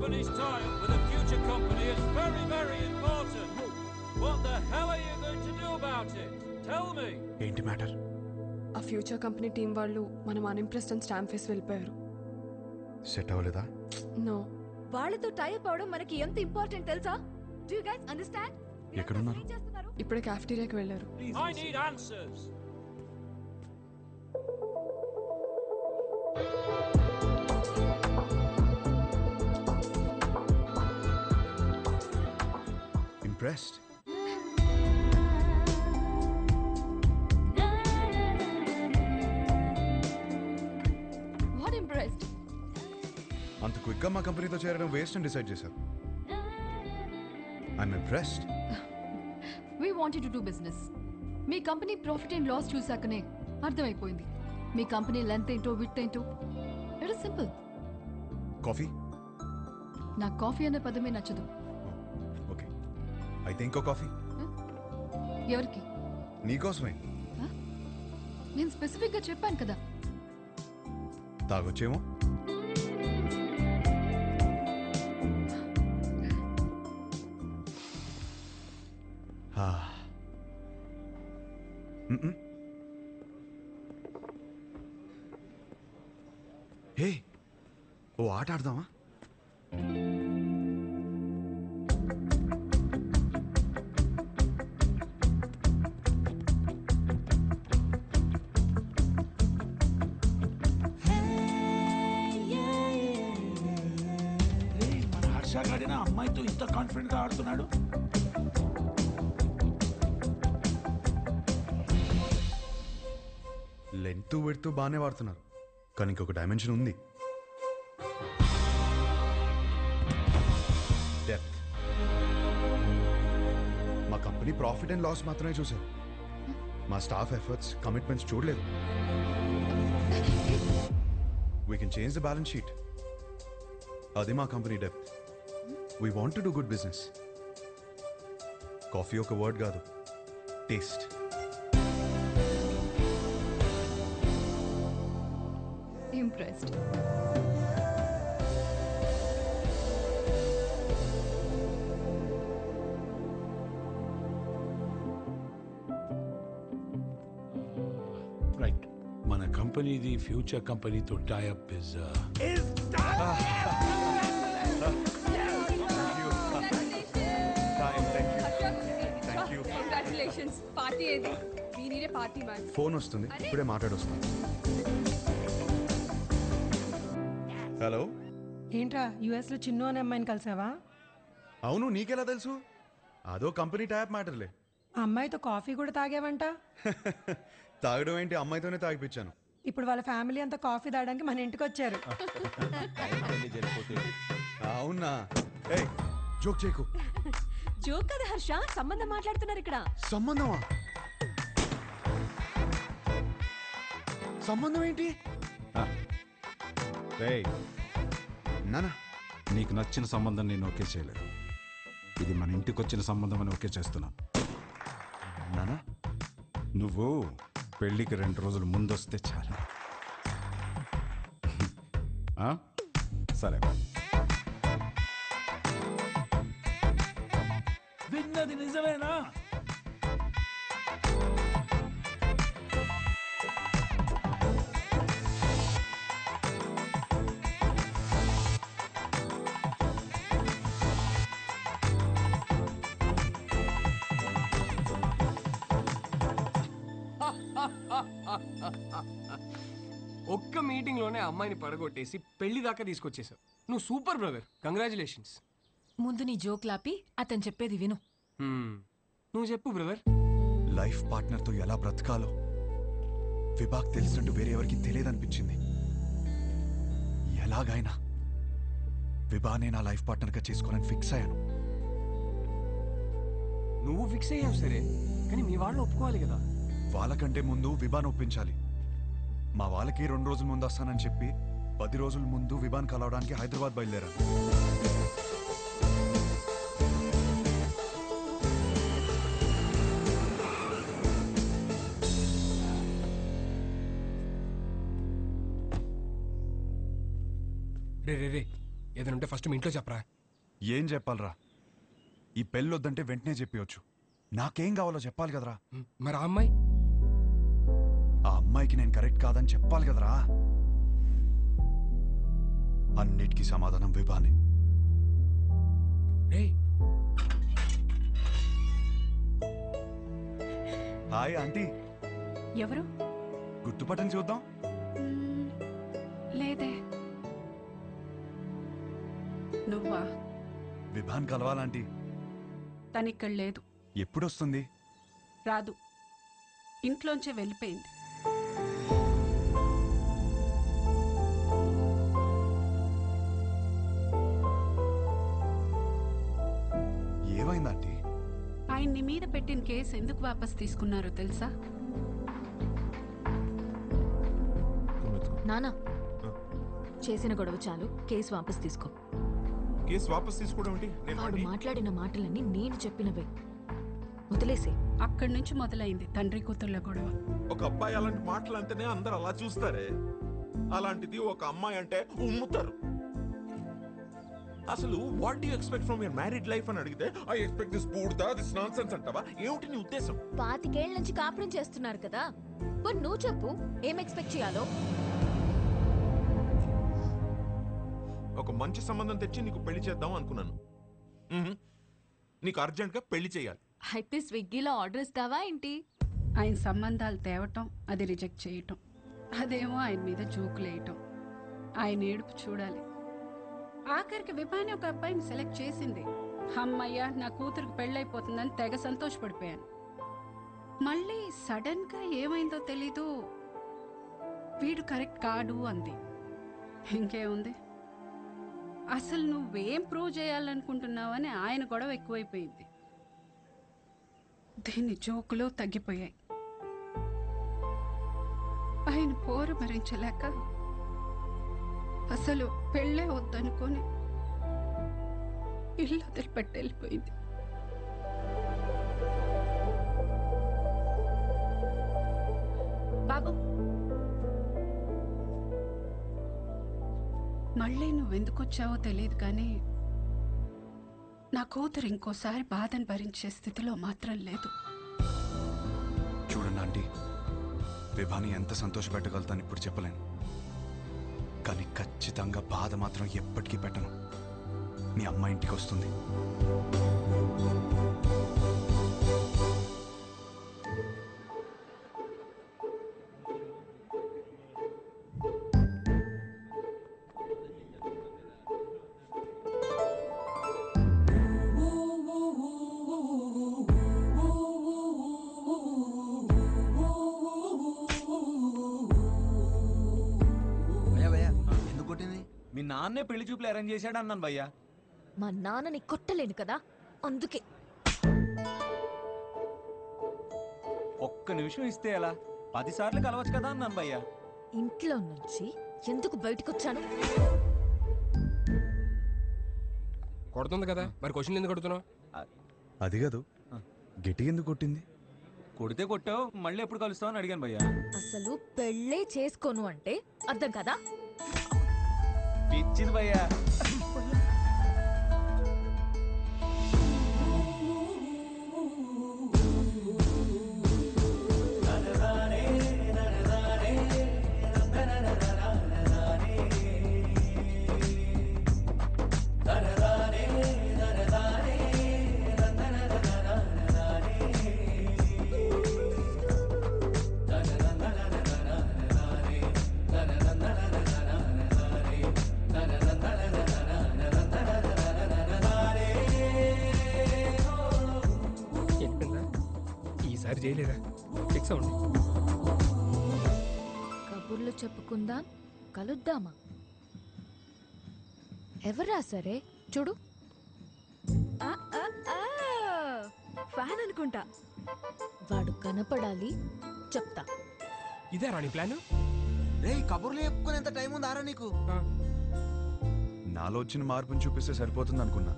company's tie-up with a future company is very, very important. What the hell are you going to do about it? Tell me. ఏంటి matter? ఆ future company team వాళ్ళు మనం అన్ఇంప్రెస్డ్ అని stamp వేసి వెళ్ళిపోయారు. Set అవ్వలేదా? No. వాళ్ళతో type అవడం మనకి ఎంత ఇంపార్టెంట్ తెలుసా? Do you guys understand? ఎక్కడున్నారు? ఇప్పుడే క్యాఫెటీరియాకి వెళ్ళారు. I need answers. Impressed? What impressed? అంత క్విక్గా మా కంపెనీతో చేరడం వేస్ట్ అని డిసైడ్ చేశారు. I'm impressed. We wanted to do business. మీ కంపెనీ ప్రాఫిట్ అండ్ లాస్ చూసాకనే అర్థమైపోయింది. మీ కంపెనీ లెంత్ ఏంటో విడ్త్ ఏంటో. It is simple. కాఫీ? నాకు కాఫీ అనే పదమే నచ్చదు. ఓకే, అయితే ఇంకో కాఫీ. ఎవరికి? నీకోసమే. నేను స్పెసిఫిక్గా చెప్పాను కదా. తాగొచ్చేమో. హే, ఓ ఆట ఆడదామా? మన హర్షగాడిన అమ్మాయితో ఇంత కాన్ఫిడెంట్ గా ఆడుతున్నాడు. లెంత్ పెడుతూ బాగానే వాడుతున్నారు, కానీ ఇంకొక డైమెన్షన్ ఉంది. డెప్త్. మా కంపెనీ ప్రాఫిట్ అండ్ లాస్ మాత్రమే చూసారు, మా స్టాఫ్ ఎఫర్ట్స్, కమిట్మెంట్స్ చూడలేదు. We can change the balance sheet. అది మా company depth. We want to do good business. Coffee ఒక వర్డ్ కాదు, టేస్ట్. Impressed. రైట్, మన కంపెనీది ఫ్యూచర్ కంపెనీతో టైఅప్ ఇస్ కంగ్రాట్యులేషన్స్. పార్టీ ఏది? We need a party man. Phone వస్తుంది, ఇప్పుడే మాట్లాడొస్తాను. హలో. ఏంట్రా యుఎస్ లో చిన్ను అనే అమ్మాయిని కలిసావా? అవును, నీకెలా తెలుసు? అదో కంపెనీ ట్యాప్ మ్యాటర్లే. ఆ అమ్మాయితో కాఫీ కూడా తాగావంట. తాగడం ఏంటి, అమ్మాయితోనే తాగిపించాను. ఇప్పుడు వాళ్ళ ఫ్యామిలీ అంతా కాఫీ తాగడానికి మన ఇంటికి వచ్చారు. అవునా? ఏయ్, జోక్ చేయకు. జోక్ కదా హర్ష, సంబంధం మాట్లాడుతున్నారు ఇక్కడ. సంబంధమా? సంబంధం ఏంటి? నానా, నీకు నచ్చిన సంబంధం నేను ఓకే చేయలేదు. ఇది మన ఇంటికి వచ్చిన సంబంధం అని ఓకే చేస్తున్నాను. నానా, నువ్వు పెళ్ళికి 2 రోజులు ముందొస్తే చాలు. సరే. విన్నది నిజమేనా? ఒక్క మీటింగ్ లోనే అమ్మాయిని పడగొట్టేసి పెళ్లి దాకా తీసుకొచ్చేసావు. నువ్వు సూపర్ బ్రదర్, కంగ్రాచులేషన్స్. ముందు నీ జోక్ లాపి అతను చెప్పేది విను. నువ్వు చెప్పు బ్రదర్. లైఫ్ పార్ట్నర్తో ఎలా బ్రతకాలో విభాగ్ తెలిసినట్టు వేరే ఎవరికి తెలియదనిపించింది. ఎలాగైనా విభానే నా లైఫ్ పార్ట్నర్గా చేసుకోవాలని ఫిక్స్ అయ్యాను. నువ్వు ఫిక్స్ అయ్యావు సరే, కానీ మీ వాళ్ళు ఒప్పుకోవాలి కదా. వాళ్ళకంటే ముందు విభాన్ ఒప్పించాలి. మా వాళ్ళకి 2 రోజుల ముందు వస్తానని చెప్పి 10 రోజుల ముందు విభాన్ కలవడానికి హైదరాబాద్ బయలుదేరాను. రే ఏదైనా ఉంటే ఫస్ట్ మీ ఇంట్లో చెప్పరా. ఏం చెప్పాలరా? ఈ పెళ్ళొద్దంటే వెంటనే చెప్పవచ్చు. నాకేం కావాలో చెప్పాలి కదరా. మరి ఆ అమ్మాయి? ఆ అమ్మాయికి నేను కరెక్ట్ కాదని చెప్పాలి కదరా. అన్నిటికీ సమాధానం విభానే. రేయ్, హాయ్ ఆంటీ. ఎవరు? గుర్తుపట్టని చూద్దాం. లేదే. నువ్వా? విభాన్ కలవాలంటీ. తనిక్కడ లేదు. ఎప్పుడొస్తుంది? రాదు. ఇంట్లోంచే వెళ్ళిపోయింది. ఏమైందంటీ? ఆయన్ని మీద పెట్టిన కేసు ఎందుకు వాపస్ తీసుకున్నారో తెలుసా? నానా, చేసిన గొడవ చాలు, కేసు వాపస్ తీసుకో. కేసు వాపస్ తీసుకోవడం ఏంటి? వాడు మాట్లాడిన మాటలన్నీ నేను చెప్పినవే, వదిలేసే. అక్కడి నుంచి మొదలైంది తండ్రి కూతుర్ల గొడవ. ఒక అబ్బాయి అలాంటి మాటలు అంటేనే అందరు అలా చూస్తారే, అలాంటిది ఒక అమ్మాయి అంటే ఉమ్ముతారు. అసలు what do you expect from your married life అని అడిగితే ఐ ఎక్స్పెక్ట్ దిస్ బూర్దా, దిస్ నాన్సెన్స్ అంటావా? ఏమిటి నీ ఉద్దేశం? 25 ఏళ్ల నుంచి కాపురం చేస్తున్నారు కదా, మరి నువ్వు చెప్పు ఏం ఎక్స్పెక్ట్ చేయాలో. ఒక మంచి సంబంధం తెచ్చి నీకు పెళ్లి చేద్దాం అనుకున్నాను. నీకు అర్జెంట్గా పెళ్లి చేయాలి. అయితే స్విగ్గీలో ఆర్డర్ ఇస్తావా ఏంటి? ఆయన సంబంధాలు తేవటం, అది రిజెక్ట్ చేయటం, అదేమో ఆయన మీద జోకులేయటం, ఆయన ఏడుపు చూడాలి. ఆఖరికి విభాని ఒక అబ్బాయిని సెలెక్ట్ చేసింది. అమ్మయ్య, నా కూతురికి పెళ్ళైపోతుందని తెగ సంతోషపడిపోయాను. మళ్ళీ సడన్ గా ఏమైందో తెలీదు, వీడు కరెక్ట్ కాడు అంది. ఇంకేముంది, అసలు నువ్వేం ప్రూవ్ చేయాలనుకుంటున్నావని ఆయన గొడవ ఎక్కువైపోయింది. దీని జోకులు తగ్గిపోయాయి. ఆయన పోరు భరించలేక అసలు పెళ్ళే వద్దనుకొని ఇల్లు వదిలిపెట్టి వెళ్ళిపోయింది. బాబు, మళ్ళీ నువ్వెందుకు వచ్చావో తెలియదు కానీ నా కూతురు ఇంకోసారి బాధను భరించే స్థితిలో మాత్రం లేదు. చూడండి ఆంటీ, విభాని ఎంత సంతోషపెట్టగలుగుతాను ఇప్పుడు చెప్పలేను, కానీ ఖచ్చితంగా బాధ మాత్రం ఎప్పటికీ పెట్టను. మీ అమ్మ ఇంటికి వస్తుంది. మీ నాన్నే పెళ్లి చూపులు అరేంజ్ చేశాడు అన్నాను భయ్యా. మా నాన్నని కొట్టలేను కదా, అందుకే. ఒక్క నిమిషం ఇస్తే ఎలా? 10 సార్లు కలవచ్చు కదా అన్నాను భయ్యా. ఇంట్లో నుంచి ఎందుకు బయటకొచ్చాను? కొడుతుంది కదా, మరి క్వశ్చన్ ఎందుకు కొడుతున్నావు? అది కాదు, గట్టి ఎందుకు కొట్టింది? కొడితే కొట్టావు, మళ్ళీ ఎప్పుడు కలుస్తావు అని అడిగాను భయ్యా. అసలు పెళ్ళే చేసుకోను అంటే అర్థం కదా? పిచ్చింది భయ్యా. చేయలేదా? ఫిక్స్ అవ్వండి. కబుర్లు చెప్పుకుందాం, కలుద్దామా? ఎవరా సరే చూడు. ఫ్యాన్ అనుకుంటా. వాడు కనపడాలి, చెప్తా. ఇదే రాణి ప్లాన్. కబుర్లు చెప్పుకునేంత టైం ఉందారా నీకు? నాలో వచ్చిన మార్పుని చూపిస్తే సరిపోతుంది అనుకున్నా.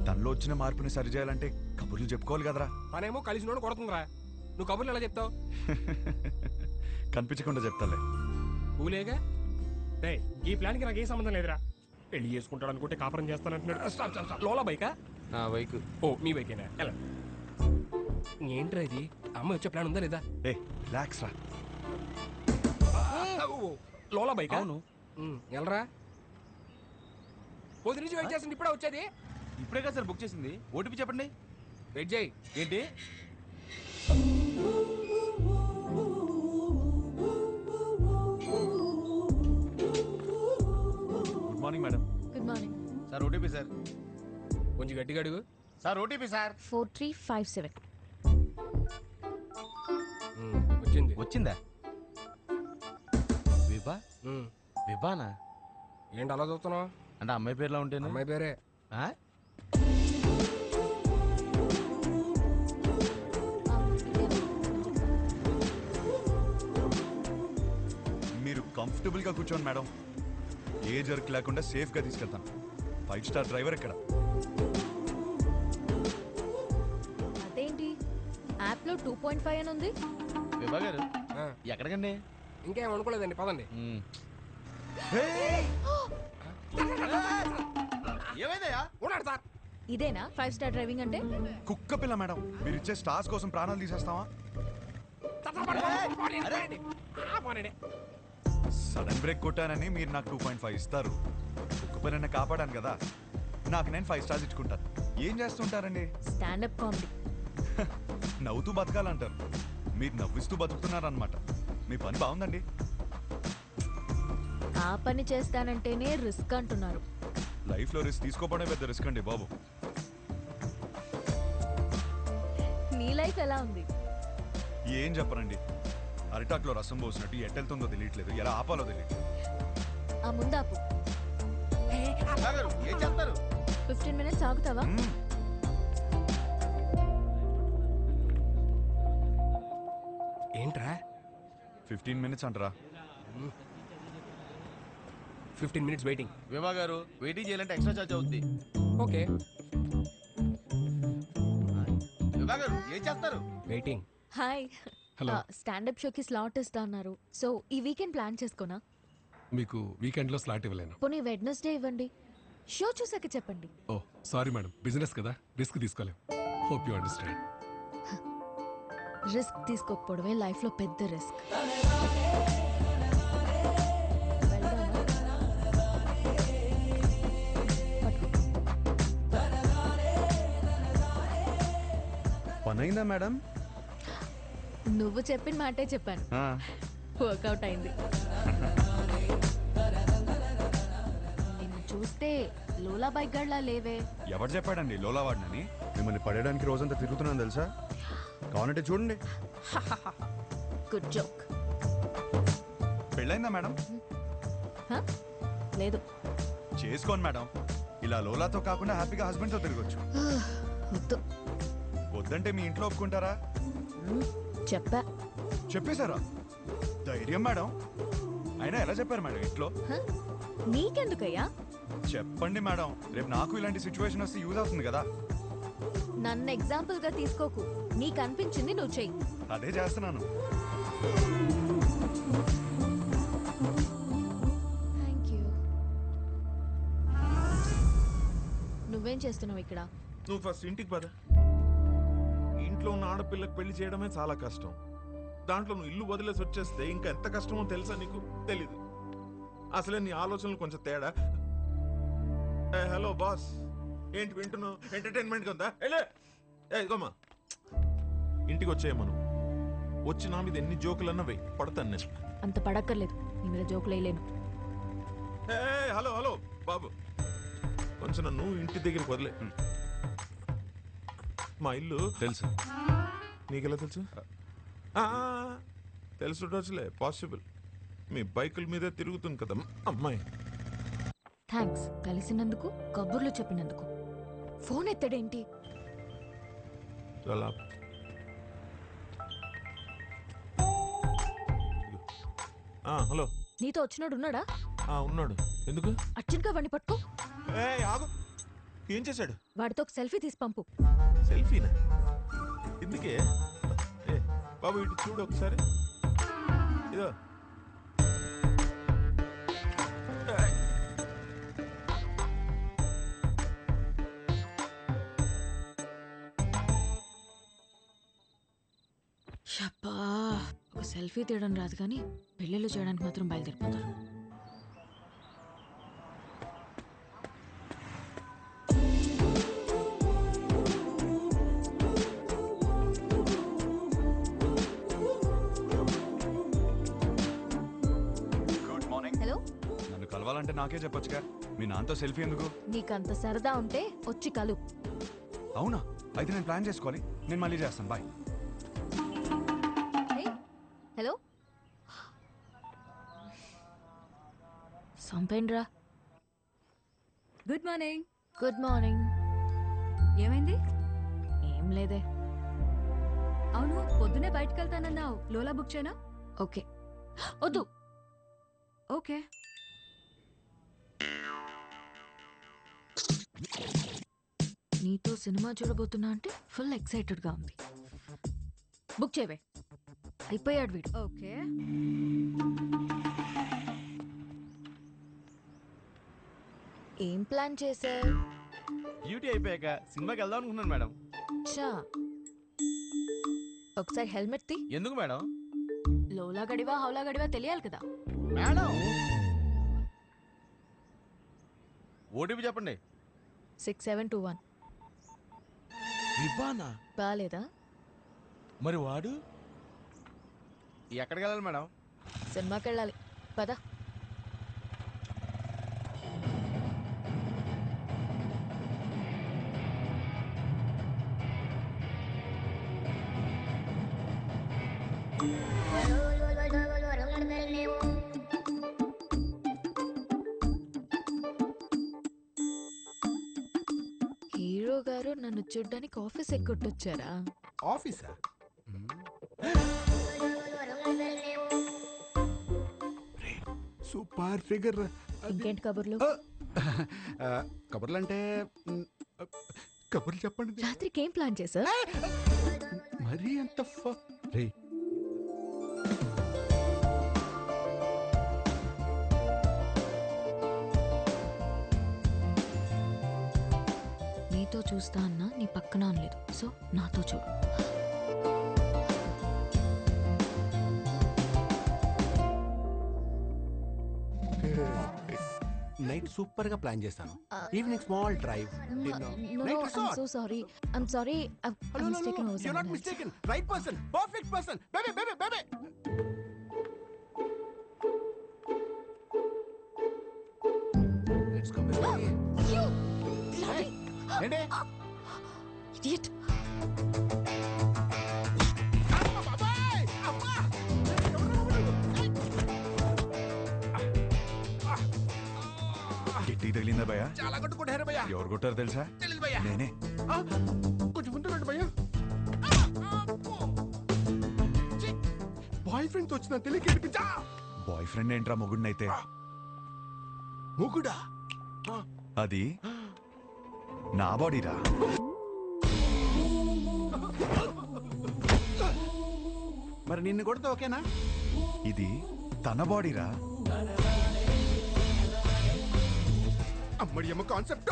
తనలో వచ్చిన మార్పుని సరిచేయాలంటే కబుర్లు చెప్పుకోవాలి కదరా. తనేమో కలిసి నోడు కొడుతుందిరా, నువ్వు కబుర్లు ఎలా చెప్తావు? కనిపించకుండా చెప్తాలే. ఊలేగా. ఈ ప్లాన్కి నాకు ఏ సంబంధం లేదురా. పెళ్లి చేసుకుంటాడు అనుకుంటే కాపురం చేస్తానంటున్నాడు. స్టాప్. లోలా బైకా? నా బైక్. ఓ మీ బైకేనా? ఎలా ఏంట్రా ఇది? అమ్మాయి వచ్చే ప్లాన్ ఉందా లేదా? ఏ రిలాక్స్ రా. లోలా బైక్? అవును. వెళ్ళరా. పొద్దు నుంచి వెయిట్ చేస్తుంది, ఇప్పుడే వచ్చేది. ఇప్పుడే కదా సార్ బుక్ చేసింది. ఓటీపీ చెప్పండి. వెయిట్ చేయి. ఏంటి? Good morning madam. Good morning. Sir OTP sir. కొంచెం గట్టిగా అడుగు. Sir OTP sir. 4357. వచ్చింది. వచ్చిందా? విభా? విభానా? ఏంటి అలా చూస్తున్నావు? అంటే అమ్మాయి పేరులో ఉంటేనే. అమ్మాయి పేరే. మీరు కంఫర్టబుల్ గా కూర్చోండి మేడం. ఏ జర్క్ లేకుండా సేఫ్ గా తీసుకెళ్తాను. 5 స్టార్ డ్రైవర్ ఇక్కడ. అదేంటి యాప్ లో 2.5 అని ఉంది? విభా గారు ఎక్కడికండి? ఇంకేం అనుకోలేదండి, పదండి. ఏమైందయ్యా? ఉన్నాడు సార్. ఇదేనా 5 స్టార్ డ్రైవింగ్ అంటే? కుక్క పిల్ల మేడం, మీరు ఇచ్చే స్టార్స్ కోసం ప్రాణాలు తీసేస్తావా? సడన్ బ్రేక్ కొట్టానని మీరు నాకు 2.5 ఇస్తారు. కుక్క పిల్లని కాపాడాను కదా, నాకు నేను 5 స్టార్స్ ఇచ్చుకుంటాను. ఏం చేస్తుంటారండి? Stand up comedy. నవ్వుతూ బతకాలంటారు, మీరు నవ్విస్తూ బతుకుతున్నారనమాట. మీ పని బాగుందండి. ఆ పని చేస్తానంటేనే రిస్క్ అంటున్నారు. లైఫ్లో రిస్క్ తీసుకోవడమే పెద్ద రిస్క్ అండి బాబు. నీ లైఫ్ ఎలా ఉంది? ఏం చెప్పరండి, అరిటాక్లో రసం పోసినట్టు ఎట్టెళ్తుందో తెలియట్లేదు, ఎలా ఆపాలో తెలియట్లేదు. ఆ ముందాపు. ఏం చేస్తారు? 15 మినిట్స్ ఆగుతావా? ఏంట్రా 15 మినిట్స్ అంటారా? 15 మినిట్స్ వెయిటింగ్. విభా గారు వెయిటింగ్ చేయాలంటే ఎక్స్ట్రా ఛార్జ్ అవుద్ది. ఓకే. విభా గారు ఏం చేస్తారు? వెయిటింగ్. హాయ్. హలో. స్టాండప్ షోకి స్లాట్ ఇస్తా అన్నారు. సో ఈ వీకెండ్ ప్లాన్ చేసుకోనా? మీకు వీకెండ్లో స్లాట్ ఇవ్వలేను. పోనీ వెడ్నెస్డే ఇవ్వండి. షో చూసాక చెప్పండి. ఓ సారీ మేడం, బిజినెస్ కదా, రిస్క్ తీసుకోలేం. Hope you understand. రిస్క్ తీసుకోకపోవడమే లైఫ్లో పెద్ద రిస్క్. పనైందా మేడం? నువ్వు చెప్పిన మాటే చెప్పాను. వర్కౌట్ అయింది. నిన్ను చూస్తే లోలా బైక్ గడ్లా లేవే. ఎవరు చెప్పాడండి లోలా వాడినని? మిమ్మల్ని పడేయడానికి రోజంతా తిరుగుతున్నాను తెలుసా. కావాలంటే చూడండి. Good joke. పెళ్ళైందా మేడం? లేదు. చేసుకోండి మేడం, ఇలా లోలాతో కాకుండా హ్యాపీగా హస్బెండ్తో తిరగొచ్చు. వద్దు. వద్దంటే మీ ఇంట్లో ఒప్పుకుంటారా? చెప్పేశారా? ధైర్యం మేడం. అయినా ఎలా చెప్పారు మేడం ఇంట్లో? నీకెందుకయ్యా? చెప్పండి మేడం, రేపు నాకు ఇలాంటి సిచ్యువేషన్ వస్తే యూజ్ అవుతుంది కదా. నన్ను ఎగ్జాంపుల్ గా తీసుకోకు. నీకు అనిపించింది నువ్వు చెయ్యి. అదే చేస్తున్నాను. Thank you. నువ్వేం చేస్తున్నావు ఇక్కడ? నువ్వు ఫస్ట్ ఇంటికి పద. ఇంట్లో ఉన్న ఆడపిల్లకి పెళ్లి చేయడమే చాలా కష్టం. దాంట్లో నువ్వు ఇల్లు వదిలేసి వచ్చేస్తే ఇంకా ఎంత కష్టమో తెలుసా నీకు? తెలీదు. అసలే నీ ఆలోచనలు కొంచెం తేడా. హలో బాస్, ఏంటి వింటున్నావు? ఎంటర్టైన్మెంట్ ఉందా? ఇదిగోమ్మా, ఇంటికి వచ్చేయమను. వచ్చి నా మీద ఎన్ని జోకులన్నా వెయ్యి, పడతాను నేను. అంత పడక్కర్లేదు, నీ మీద జోకులు వేయలేను. హలో హలో బాబు, కొంచెం నన్ను ఇంటి దగ్గరికి వదిలే. మా ఇల్లు తెలుసు. నీకెలా తెలుసు? తెలుసులే, పాసిబుల్. మీ బైకుల మీదే తిరుగుతుంది కదా అమ్మాయి. థ్యాంక్స్ కలిసినందుకు, కబుర్లు చెప్పినందుకు. ఫోన్ ఎత్తడేంటి? హలో, నీతో వచ్చినాడు ఉన్నాడా? ఉన్నాడు. ఎందుకు? అర్జున్ గా వాడిని పట్టుకో. ఆగు. ఏం చేశాడు? వాడితో ఒక సెల్ఫీ తీసి పంపు. సెల్ఫీనా? ఎందుకే? బాబు ఇటు చూడు ఒకసారి. ఇదో చప్పా ఒక సెల్ఫీ తీయడం రాదు కానీ పెళ్ళిళ్ళు చేయడానికి మాత్రం బయలుదేరిపోతారు. Good morning. హలో, నన్ను కలవాలంటే నాకే చెప్పొచ్చుగా. మీ నాన్నతో సెల్ఫీ ఎందుకు? నీకంత సరదా ఉంటే వచ్చి కలు. అవునా? అయితే నేను ప్లాన్ చేసుకోవాలి. నేను మళ్ళీ చేస్తాను. బాయ్. హలో, సంపేండ్రా. Good morning. Good morning. ఏమైంది? ఏం లేదే. అవును, పొద్దునే బయటకు వెళ్తానన్నావు. లోలా బుక్ చేయనా? ఓకే. వద్దు. ఓకే. నీతో సినిమా చూడబోతున్నా అంటే ఫుల్ ఎక్సైటెడ్గా ఉంది. బుక్ చేయవే. అయిపోయాడు వీడు. ఓకే. ఏం ప్లాన్ చేసా? డ్యూటీ అయిపోయాక సినిమాకి వెళ్దాం అనుకున్నాను మేడం. చా, ఒకసారి హెల్మెట్ తీ. ఎందుకు మేడం? లోలా గడివా హౌలా గడివా తెలియాలి కదా. మేడం ఓటీపీ చెప్పండి. 6721. వివానా? బాలేదా? మరి వాడు ఎక్కడికి వెళ్ళాలి మేడం? సినిమాకి వెళ్ళాలి. పద. హీరో గారు నన్ను చూడ్డానికి ఆఫీస్ ఎక్కొట్టొచ్చారా? ఆఫీసా? Super figure. ఇంకేంటి కబుర్లు? కబుర్లు అంటే కబుర్లు చెప్పండి. రాత్రికి ఏం ప్లాన్ చేశా? మరీ అంత రే నీతో చూస్తా అన్నా నీ పక్కన అనలేదు. సో నాతో చూడు. నైట్ సూపర్ గా ప్లాన్ చేస్తాను. Evening small drive. So sorry. I'm sorry. You're not mistaken. Right person. Perfect person. Baby, baby, baby. Let's go, baby. You bloody ఏంటి? idiot. గిట్టి తగిలిందా భయ్యా? చాలా కొట్టుకుంటారు భయ్యా. ఎవరు కొట్టారు తెలుసా? తెలీదు భయ్యా. నేనే. కొంచెం ముందు రండి భయ్యా. బాయ్ ఫ్రెండ్ తో వచ్చిన తెలియక ఏడిపించా. బాయ్ ఫ్రెండ్ ఏంట్రా మొగుడినైతే? మొగుడా? అది నా బాడీరా. మరి నిన్ను కొడితే ఓకేనా? ఇది తన బాడీరా. అమ్మడి అమ్మ కాన్సెప్ట్.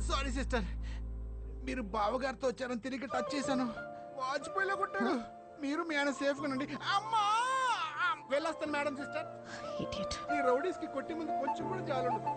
సారీ సిస్టర్, మీరు బావగారితో వచ్చారని తిరిగి టచ్ చేశాను. వాజ్పేయిలో కొట్టాడు. మీరు మీ ఆయన సేఫ్ గా ఉండండి. అమ్మా వెళ్ళొస్తాను మేడం. సిస్టర్, ఈ రౌడీస్ కి కొట్టి ముందు కొంచెం కూడా జాలుండదు.